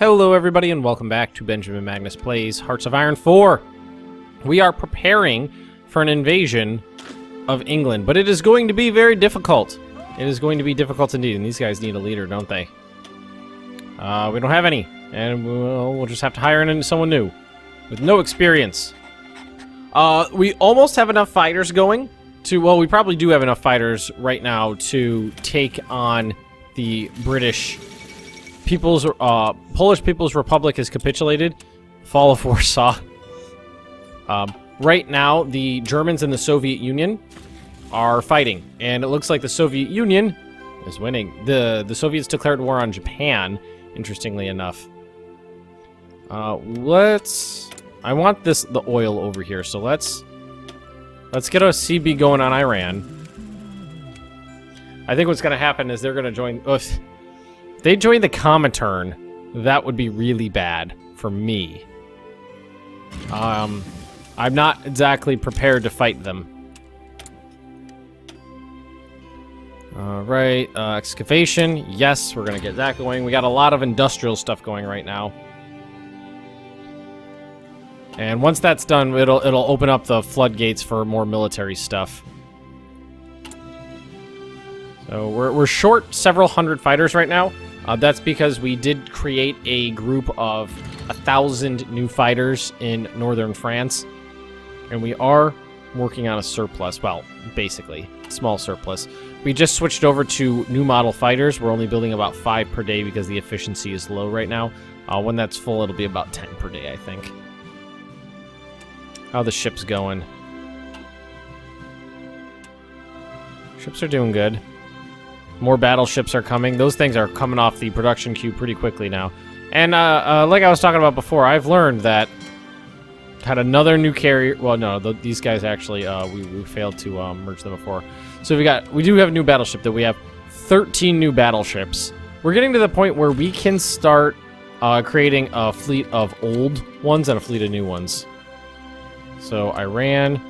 Hello everybody and welcome back to Benjamin Magnus Plays Hearts of Iron 4. We are preparing for an invasion of England, but it is going to be very difficult. It is going to be difficult indeed, and these guys need a leader, don't they? We don't have any, and we'll just have to hire in someone new with no experience. We almost have enough fighters going to, well, we probably do have enough fighters right now to take on the British Polish People's Republic has capitulated. Fall of Warsaw. Right now, the Germans and the Soviet Union are fighting, and it looks like the Soviet Union is winning. The Soviets declared war on Japan, interestingly enough. I want the oil over here, so let's get a CB going on Iran. I think what's going to happen is they're going to join. If they join the Comintern, that would be really bad for me. I'm not exactly prepared to fight them. Alright, excavation. Yes, we're going to get that going. We got a lot of industrial stuff going right now. And once that's done, it'll open up the floodgates for more military stuff. So we're short several hundred fighters right now. That's because we did create a group of 1,000 new fighters in northern France. And we are working on a surplus. Well, basically, small surplus. We just switched over to new model fighters. We're only building about 5 per day because the efficiency is low right now. When that's full, it'll be about 10 per day, I think. How the ship's going? Ships are doing good. More battleships are coming. Those things are coming off the production queue pretty quickly now. And like I was talking about before, I've learned that had another new carrier. Well, no, these guys actually we failed to merge them before. So we do have a new battleship. That we have 13 new battleships. We're getting to the point where we can start creating a fleet of old ones and a fleet of new ones. So Iran,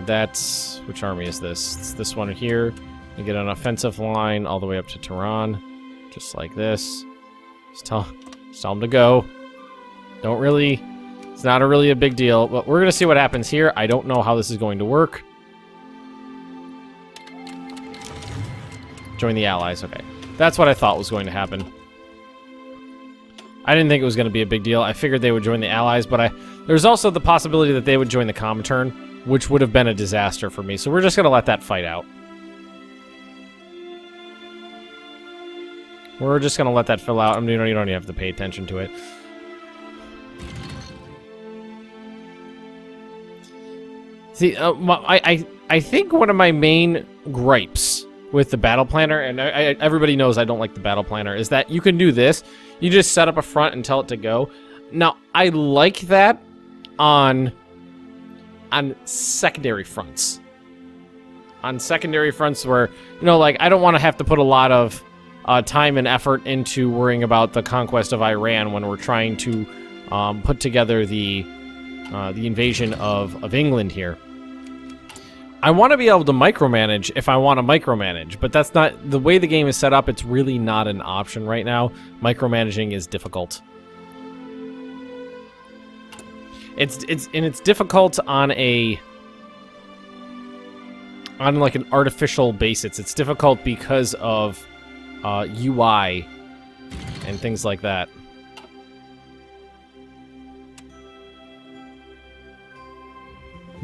that's which army is this? It's this one here. You get an offensive line all the way up to Tehran, just like this. Just tell them to go. It's not really a big deal, but we're gonna see what happens here. I don't know how this is going to work. Join the Allies, okay. That's what I thought was going to happen. I didn't think it was gonna be a big deal. I figured they would join the Allies, but there's also the possibility that they would join the Comintern, which would have been a disaster for me. So we're just gonna let that fight out. We're just gonna let that fill out. I mean, you don't even have to pay attention to it. See, I think one of my main gripes with the battle planner, and everybody knows I don't like the battle planner, is that you can do this. You just set up a front and tell it to go. Now, I like that on secondary fronts. On secondary fronts where, you know, like, I don't want to have to put a lot of time and effort into worrying about the conquest of Iran when we're trying to put together the invasion of England here. I want to be able to micromanage if I want to micromanage, but that's not the way the game is set up. It's really not an option right now. Micromanaging is difficult. It's difficult on like an artificial basis. It's difficult because of UI and things like that.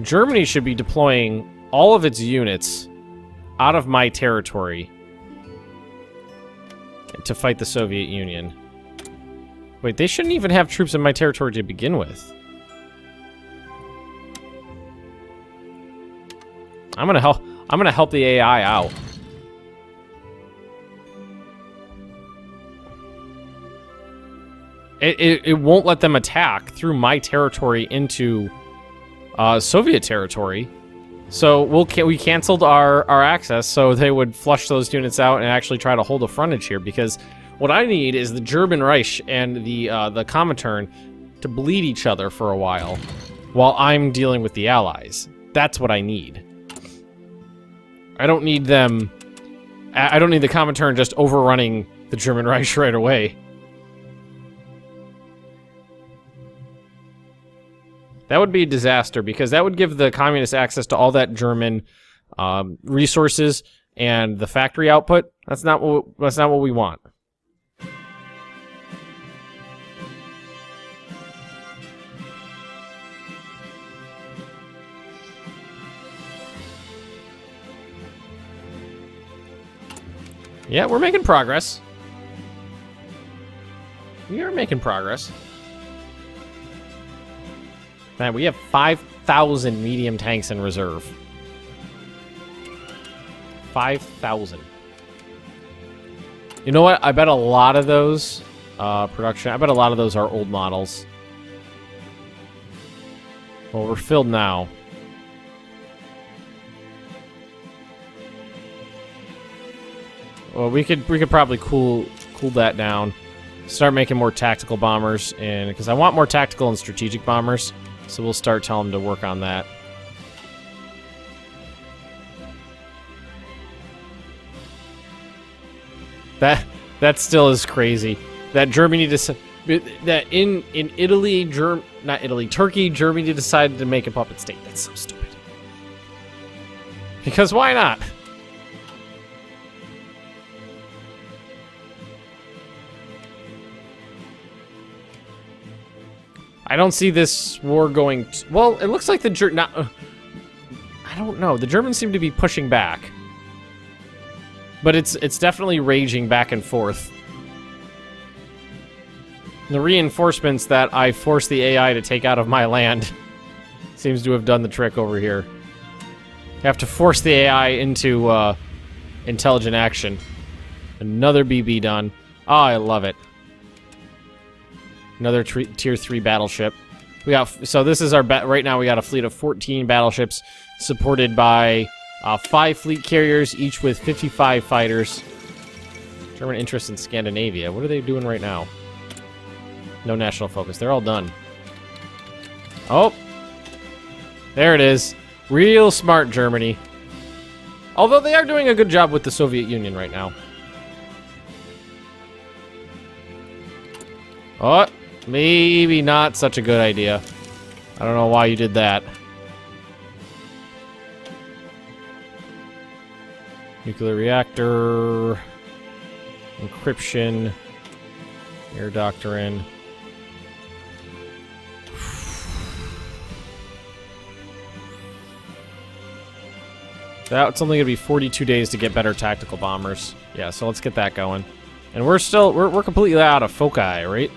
Germany should be deploying all of its units out of my territory to fight the Soviet Union. Wait, they shouldn't even have troops in my territory to begin with. I'm gonna help the AI out. It won't let them attack through my territory into Soviet territory. So we canceled our access, so they would flush those units out and actually try to hold a frontage here, because what I need is the German Reich and the Comintern to bleed each other for a while I'm dealing with the Allies. That's what I need. I don't need them. I don't need the Comintern just overrunning the German Reich right away. That would be a disaster, because that would give the communists access to all that German resources and the factory output. That's not what we want. Yeah, we're making progress. We are making progress. Man, we have 5,000 medium tanks in reserve. 5,000. You know what? I bet a lot of those production. I bet a lot of those are old models. Well, we're filled now. Well, we could probably cool that down. Start making more tactical bombers, and because I want more tactical and strategic bombers, so we'll start telling them to work on that. That still is crazy. That Germany that in Italy, not Italy, Turkey, Germany decided to make a puppet state. That's so stupid. Because why not? I don't see this war going... well, it looks like the I don't know. The Germans seem to be pushing back. But it's definitely raging back and forth. The reinforcements that I forced the AI to take out of my land seems to have done the trick over here. You have to force the AI into intelligent action. Another BB done. Oh, I love it. Another tier 3 battleship. We got, so this is our right now we got a fleet of 14 battleships supported by 5 fleet carriers, each with 55 fighters. German interest in Scandinavia. What are they doing right now? No national focus. They're all done. Oh, there it is. Real smart Germany. Although they are doing a good job with the Soviet Union right now. Oh, maybe not such a good idea. I don't know why you did that. Nuclear reactor, encryption, air doctrine. That's only gonna be 42 days to get better tactical bombers. Yeah, so let's get that going. And we're completely out of foci, right?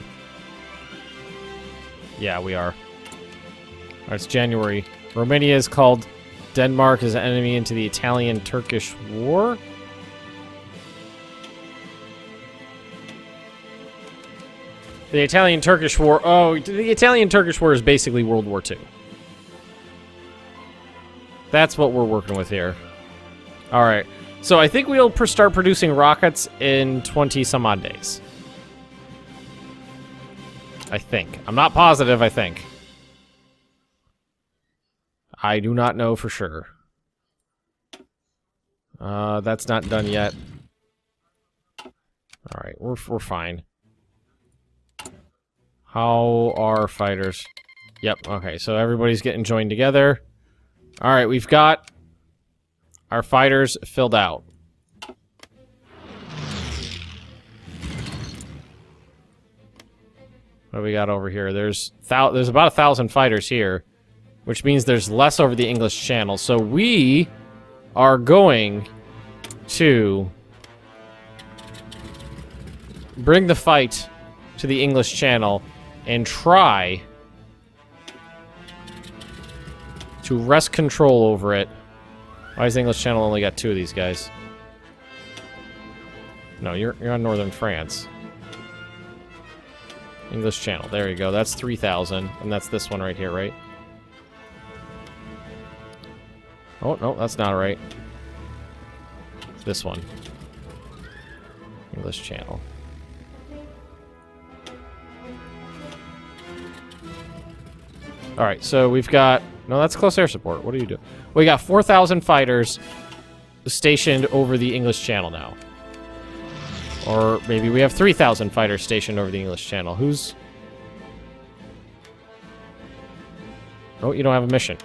Yeah, we are. All right, it's January. Romania is called Denmark as an enemy into the Italian-Turkish War. The Italian-Turkish War. Oh, the Italian-Turkish War is basically World War II. That's what we're working with here. All right. So I think we'll start producing rockets in 20-some-odd days. I think. I'm not positive, I think. I do not know for sure. That's not done yet. All right, we're fine. How are fighters? Yep, okay, so everybody's getting joined together. All right, we've got our fighters filled out. What do we got over here? There's about 1,000 fighters here, which means there's less over the English Channel. So we are going to bring the fight to the English Channel and try to wrest control over it. Why has the English Channel only got 2 of these guys? No, you're on northern France. English Channel. There you go. That's 3,000, and that's this one right here, right? Oh, no, that's not right. This one. English Channel. Alright, so we've got... No, that's close air support. What are you doing? We got 4,000 fighters stationed over the English Channel now. Or maybe we have 3,000 fighters stationed over the English Channel. Who's... Oh, you don't have a mission.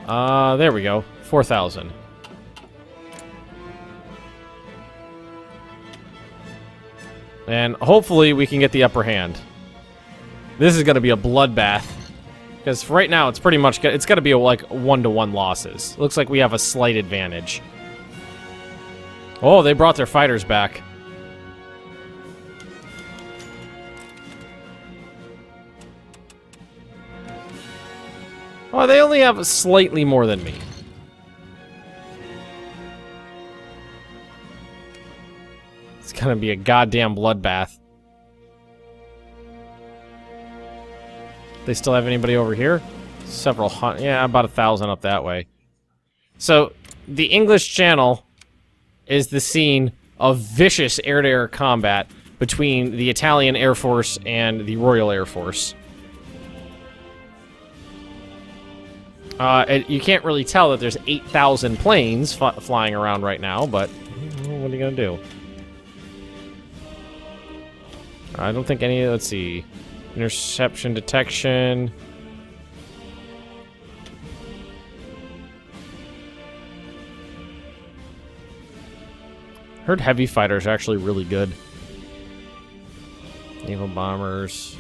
There we go. 4,000. And hopefully we can get the upper hand. This is going to be a bloodbath. Because right now it's pretty much... It's got to be like 1-to-1 losses. Looks like we have a slight advantage. Oh, they brought their fighters back. Oh, they only have slightly more than me. It's gonna be a goddamn bloodbath. They still have anybody over here? Several hundred. Yeah, about 1,000 up that way. So, the English Channel is the scene of vicious air-to-air combat between the Italian Air Force and the Royal Air Force. You can't really tell that there's 8,000 planes flying around right now, but what are you gonna do? I don't think any... Let's see. Interception detection. Heard heavy fighters are actually really good. Naval bombers.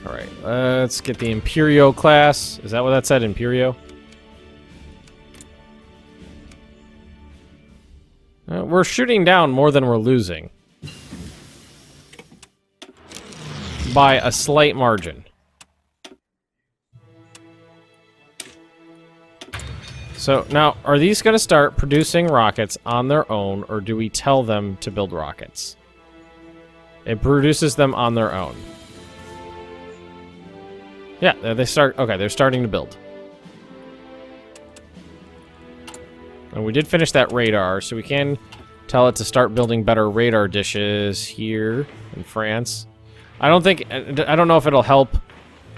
Alright, let's get the Imperio class. Is that what that said, Imperio? We're shooting down more than we're losing. By a slight margin. So, now, are these going to start producing rockets on their own, or do we tell them to build rockets? It produces them on their own. Yeah, they start... Okay, they're starting to build. And we did finish that radar, so we can tell it to start building better radar dishes here in France. I don't know if it'll help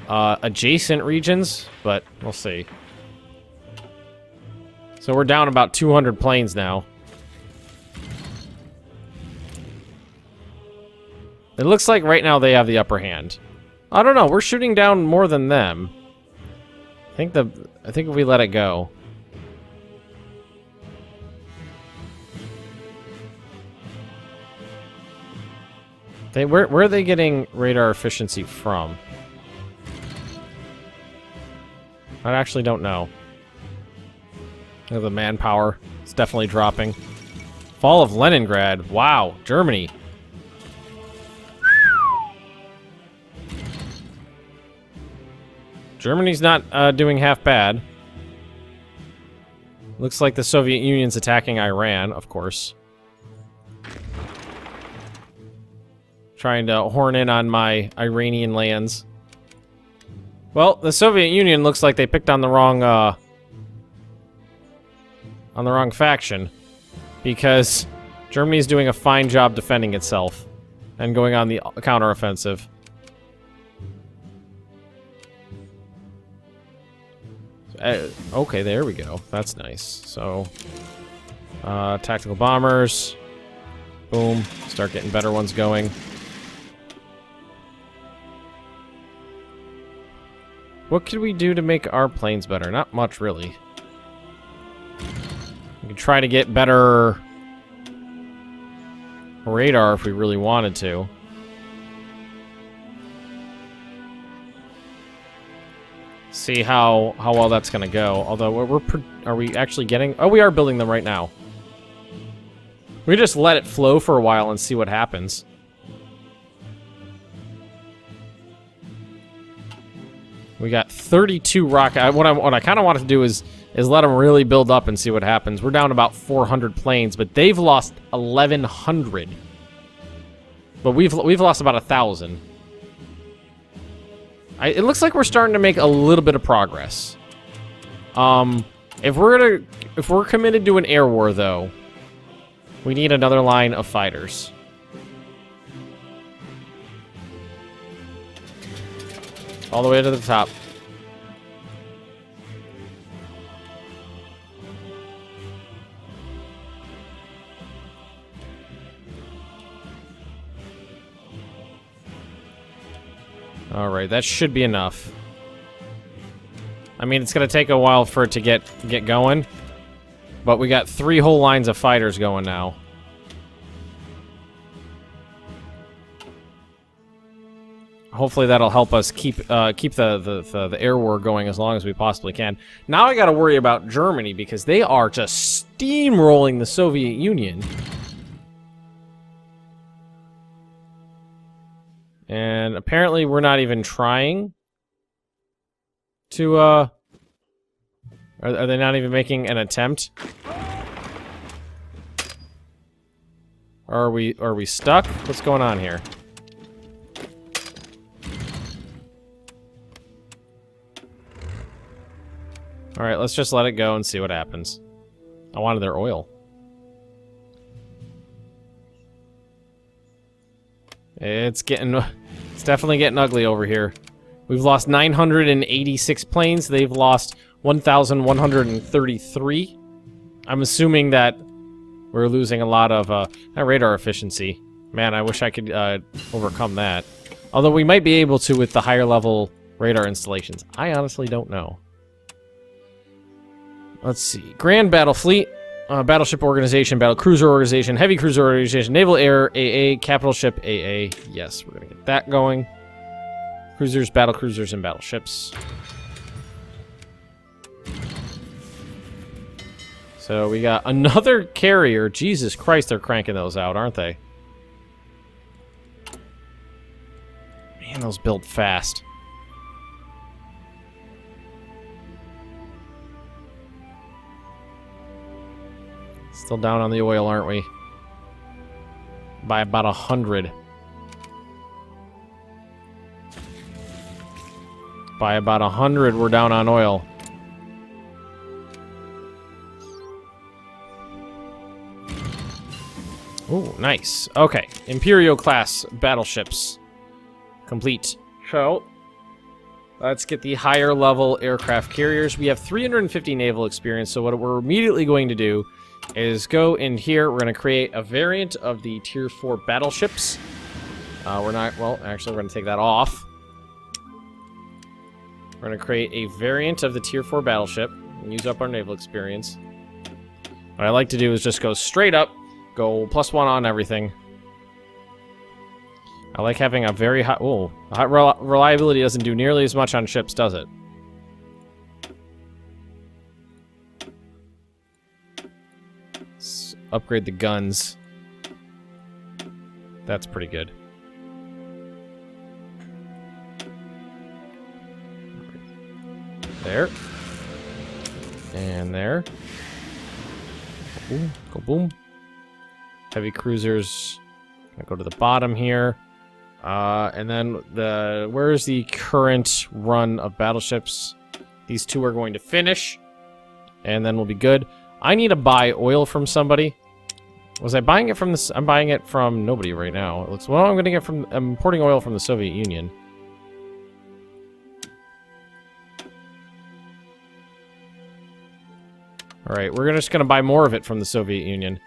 adjacent regions, but we'll see. So we're down about 200 planes now. It looks like right now they have the upper hand. I don't know, we're shooting down more than them. I think if we let it go. Where are they getting radar efficiency from? I actually don't know. The manpower is definitely dropping. Fall of Leningrad. Wow, Germany. Germany's not doing half bad. Looks like the Soviet Union's attacking Iran, of course. Trying to horn in on my Iranian lands. Well, the Soviet Union looks like they picked on the wrong faction, because Germany's doing a fine job defending itself and going on the counteroffensive. Okay, there we go. That's nice. So, tactical bombers. Boom. Start getting better ones going. What could we do to make our planes better? Not much, really. We could try to get better radar if we really wanted to. See how well that's going to go. Although, are we actually getting... Oh, we are building them right now. We just let it flow for a while and see what happens. We got 32 rocket. What I kind of want to do is let them really build up and see what happens. We're down about 400 planes, but they've lost 1,100. But we've lost about 1,000. It looks like we're starting to make a little bit of progress. If we're committed to an air war, though, we need another line of fighters. All the way to the top. Alright, that should be enough. I mean, it's gonna take a while for it to get going. But we got 3 whole lines of fighters going now. Hopefully that'll help us keep the air war going as long as we possibly can. Now I gotta worry about Germany, because they are just steamrolling the Soviet Union. And apparently we're not even trying to, Are they not even making an attempt? Are we stuck? What's going on here? Alright, let's just let it go and see what happens. I wanted their oil. It's definitely getting ugly over here. We've lost 986 planes. They've lost 1,133. I'm assuming that we're losing a lot of that radar efficiency. Man, I wish I could overcome that. Although we might be able to with the higher level radar installations. I honestly don't know. Let's see. Grand Battle Fleet, Battleship Organization, Battle Cruiser Organization, Heavy Cruiser Organization, Naval Air AA, Capital Ship AA. Yes, we're gonna get that going. Cruisers, battle cruisers, and battleships. So we got another carrier. Jesus Christ, they're cranking those out, aren't they? Man, those build fast. Still down on the oil, aren't we? By about 100. By about 100, we're down on oil. Ooh, nice. Okay, Imperial class battleships complete. So, let's get the higher level aircraft carriers. We have 350 naval experience, so what we're immediately going to do is go in here. We're going to create a variant of the Tier 4 battleships. We're not, well, actually, we're going to take that off. We're going to create a variant of the Tier 4 battleship and use up our naval experience. What I like to do is just go straight up, go +1 on everything. I like having a very high... Oh, high reliability doesn't do nearly as much on ships, does it? Let's upgrade the guns. That's pretty good. There. And there. Boom. Go boom. Heavy cruisers. Gonna go to the bottom here. And then where's the current run of battleships? These two are going to finish. And then we'll be good. I need to buy oil from somebody. Was I buying it from this? I'm buying it from nobody right now. It looks, well, I'm gonna get from, I'm importing oil from the Soviet Union. Alright, we're just gonna buy more of it from the Soviet Union.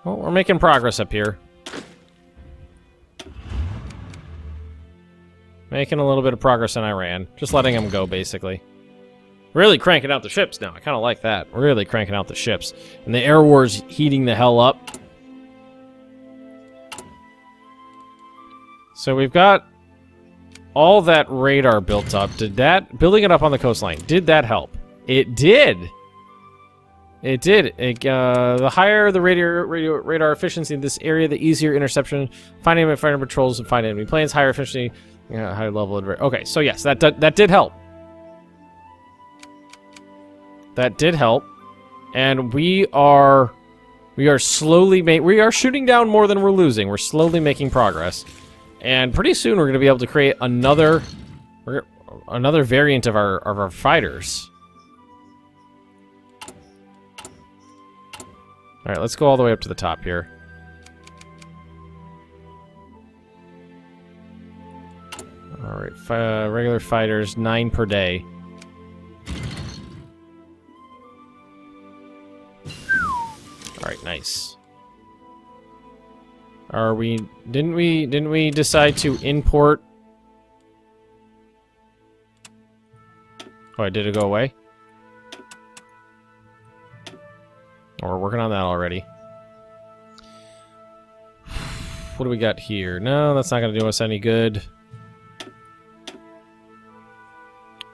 Well, we're making progress up here. Making a little bit of progress in Iran. Just letting them go, basically. Really cranking out the ships now. I kind of like that. We're really cranking out the ships. And the air war's heating the hell up. So we've got all that radar built up. Building it up on the coastline, did that help? It did. It did. The higher the radar efficiency in this area, the easier interception, finding enemy fighter patrols, and find enemy planes. Higher efficiency, higher level of... Okay, so yes, that did help. That did help. And we are slowly we are shooting down more than we're losing. We're slowly making progress. And pretty soon we're going to be able to create another variant of our fighters. All right, let's go all the way up to the top here. All right, regular fighters, 9 per day. All right, nice. Are we... Didn't we decide to import... Oh, did it go away? Oh, we're working on that already. What do we got here? No, that's not going to do us any good.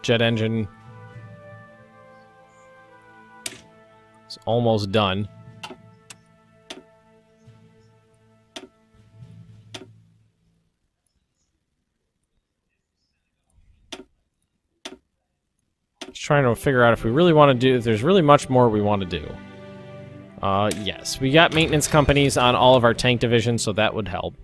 Jet engine. It's almost done. Just trying to figure out if we really want to do... If there's really much more we want to do. Yes. We got maintenance companies on all of our tank divisions, so that would help.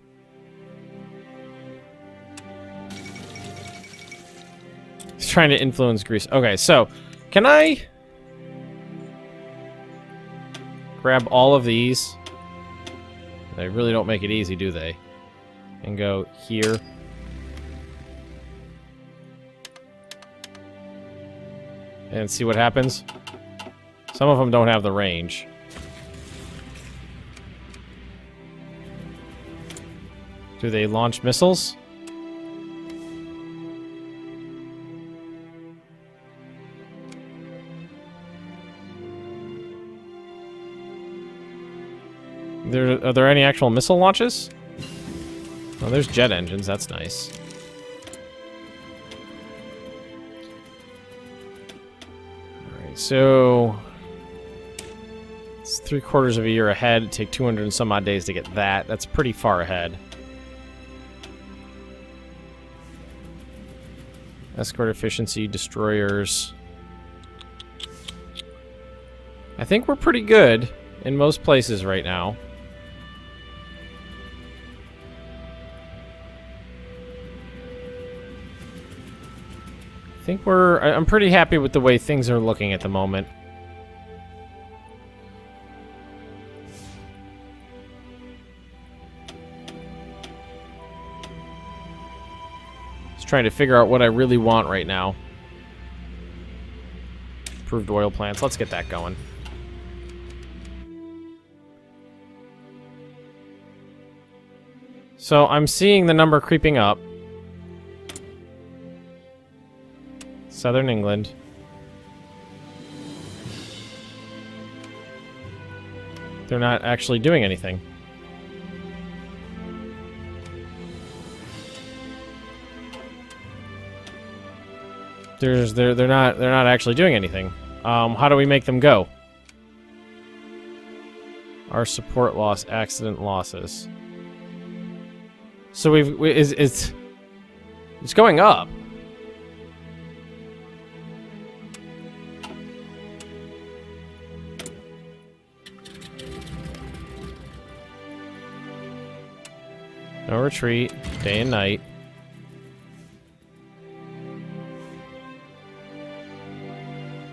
He's trying to influence Greece. Okay, so... Can I... grab all of these? They really don't make it easy, do they? And go here. And see what happens. Some of them don't have the range. Do they launch missiles? Are there any actual missile launches? Oh, there's jet engines. That's nice. Alright, so... It's 3/4 of a year ahead. It'd take 200 and some odd days to get that. That's pretty far ahead. Escort efficiency, destroyers. I think we're pretty good in most places right now. I think I'm pretty happy with the way things are looking at the moment. Just trying to figure out what I really want right now. Improved oil plants. Let's get that going. So I'm seeing the number creeping up. Southern England. They're not actually doing anything. They're not actually doing anything. How do we make them go? Our support loss, accident losses. So it's going up. No retreat, day and night.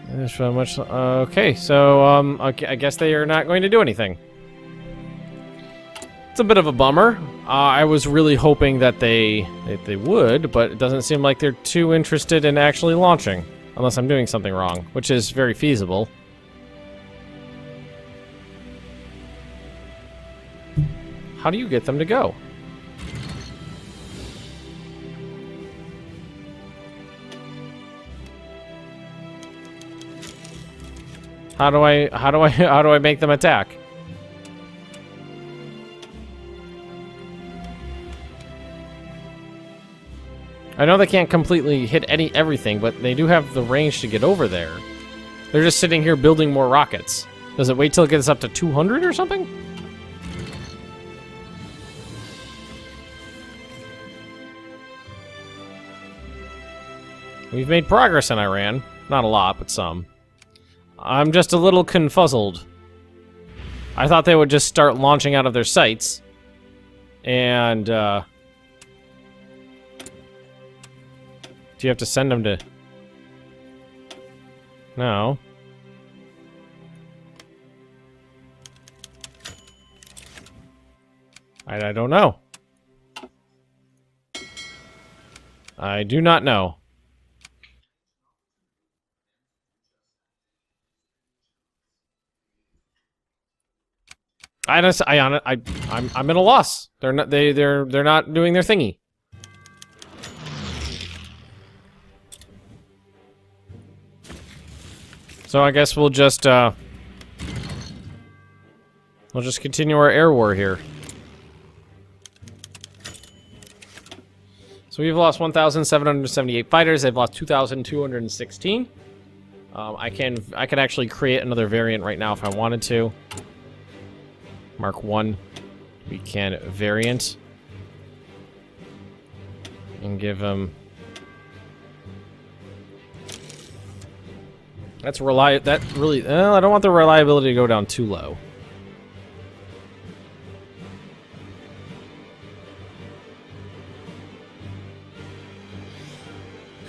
There's so much. Okay, so okay, I guess they are not going to do anything. It's a bit of a bummer. I was really hoping that they would, but it doesn't seem like they're too interested in actually launching, unless I'm doing something wrong, which is very feasible. How do you get them to go? How do I make them attack? I know they can't completely hit everything, but they do have the range to get over there. They're just sitting here building more rockets. Does it wait till it gets up to 200 or something? We've made progress in Iran. Not a lot, but some. I'm just a little confuzzled. I thought they would just start launching out of their sites. And, do you have to send them to... No. I don't know. I do not know. I'm at a loss. They're not doing their thingy. So I guess we'll just continue our air war here. So we've lost 1,778 fighters. They've lost 2,216. I could actually create another variant right now if I wanted to. Mark 1. We can variant. And give them... That really... I don't want the reliability to go down too low.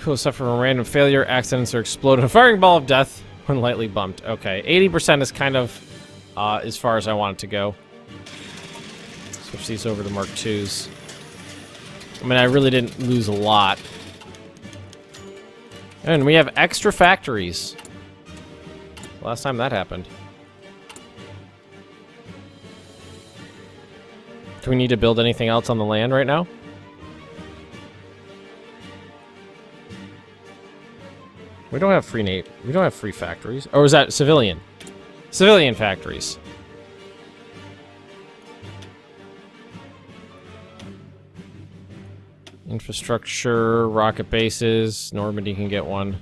Who will suffer from random failure, accidents, or explode in a firing ball of death when lightly bumped. Okay, 80% is kind of as far as I want it to go. Switch these over to Mark 2s. I mean, I really didn't lose a lot. And we have extra factories. Last time that happened. Do we need to build anything else on the land right now? We don't have free factories. Or is that civilian? Civilian factories. Infrastructure, rocket bases. Normandy can get one.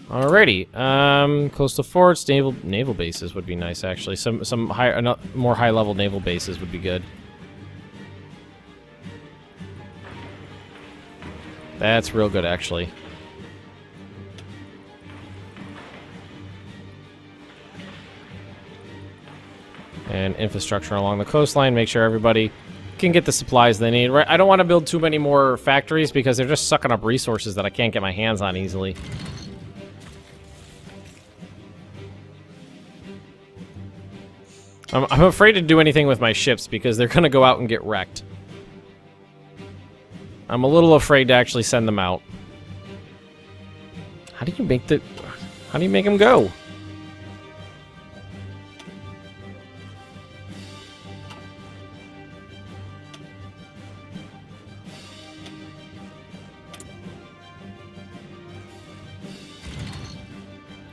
Alrighty. Coastal forts, naval bases would be nice actually. Some more high level naval bases would be good. That's real good, actually. And infrastructure along the coastline. Make sure everybody can get the supplies they need. Right? I don't want to build too many more factories because they're just sucking up resources that I can't get my hands on easily. I'm afraid to do anything with my ships because they're going to go out and get wrecked. I'm a little afraid to actually send them out. How do you make them go?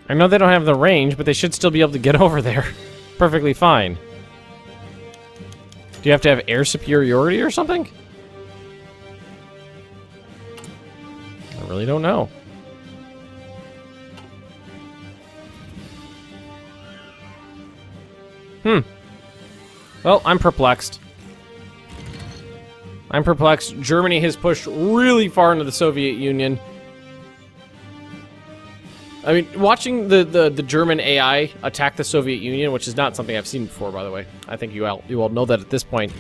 I know they don't have the range, but they should still be able to get over there. Perfectly fine. Do you have to have air superiority or something? I really don't know. Well, I'm perplexed. Germany has pushed really far into the Soviet Union. I mean, watching the German AI attack the Soviet Union, which is not something I've seen before, by the way. I think you all know that at this point.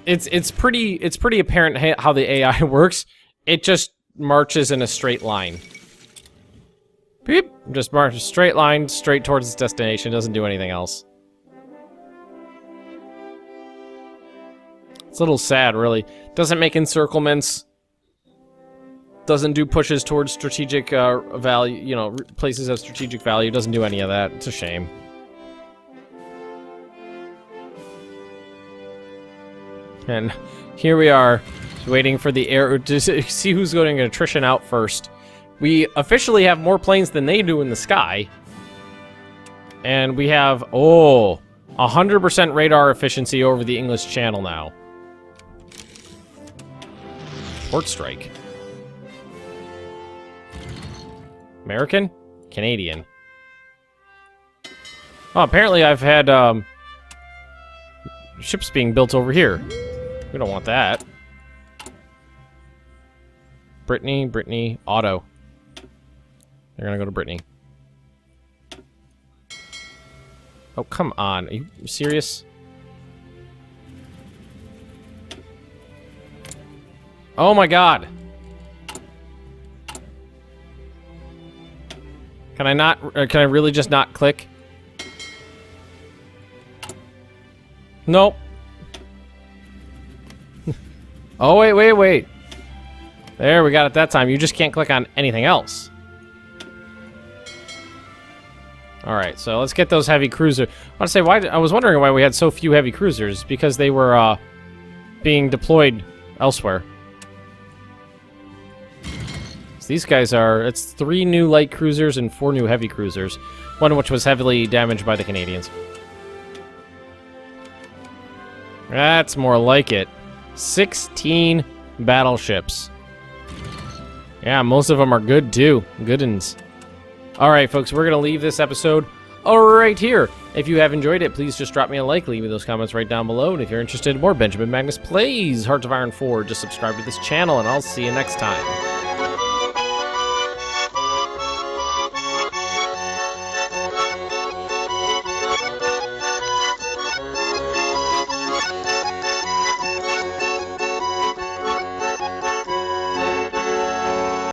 It's pretty apparent how the AI works. It just marches in a straight line. Beep. Just marches straight line, straight towards its destination. Doesn't do anything else. It's a little sad, really. Doesn't make encirclements. Doesn't do pushes towards strategic value, you know, places of strategic value. Doesn't do any of that. It's a shame. And here we are, waiting for the air to see who's going to attrition out first. We officially have more planes than they do in the sky. And we have, 100% radar efficiency over the English Channel now. Port strike. American? Canadian. Oh, apparently I've had, ships being built over here. We don't want that. Brittany, auto. They're gonna go to Brittany. Oh, come on. Are you serious? Oh my god. Can I not, can I really just not click? Nope. Oh, wait. There, we got it that time. You just can't click on anything else. Alright, so let's get those heavy cruisers. I want to say, I was wondering why we had so few heavy cruisers, because they were being deployed elsewhere. So these guys are, it's 3 new light cruisers and 4 new heavy cruisers, one of which was heavily damaged by the Canadians. That's more like it. 16 battleships. Yeah, most of them are good too. Good uns. Alright, folks, we're going to leave this episode right here. If you have enjoyed it, please just drop me a like, leave me those comments right down below, and if you're interested in more Benjamin Magnus Plays Hearts of Iron 4, just subscribe to this channel, and I'll see you next time.